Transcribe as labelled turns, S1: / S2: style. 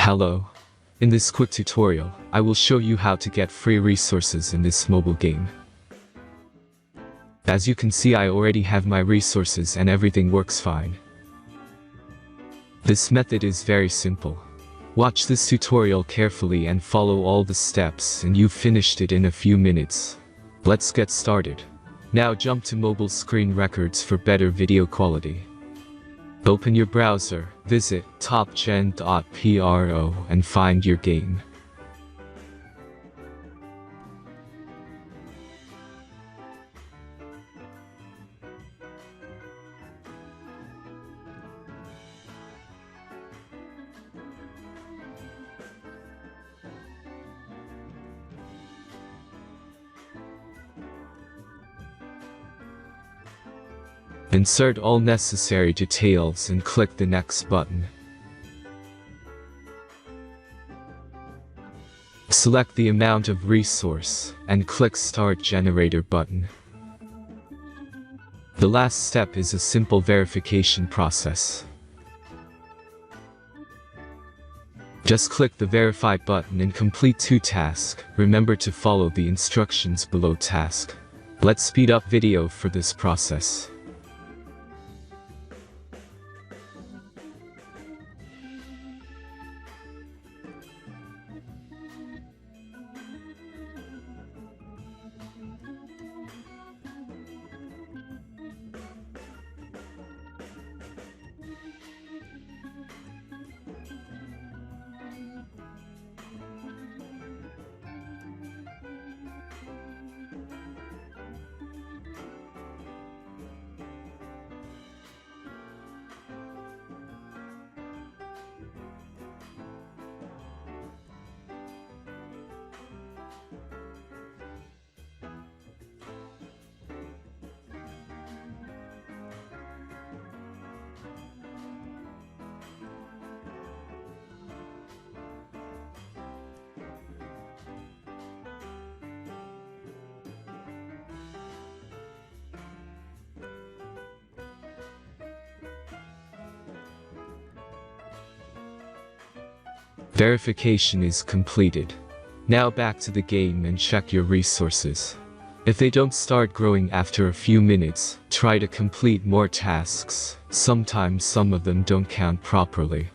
S1: Hello. In this quick tutorial, I will show you how to get free resources in this mobile game. As you can see, I already have my resources and everything works fine. This method is very simple. Watch this tutorial carefully and follow all the steps and you've finished it in a few minutes. Let's get started. Now jump to mobile screen records for better video quality. Open your browser, visit topgen.pro and find your game. Insert all necessary details and click the next button. Select the amount of resource and click Start Generator button. The last step is a simple verification process. Just click the Verify button and complete 2 tasks. Remember to follow the instructions below task. Let's speed up video for this process. Verification is completed. Now back to the game and check your resources. If they don't start growing after a few minutes, try to complete more tasks. Sometimes some of them don't count properly.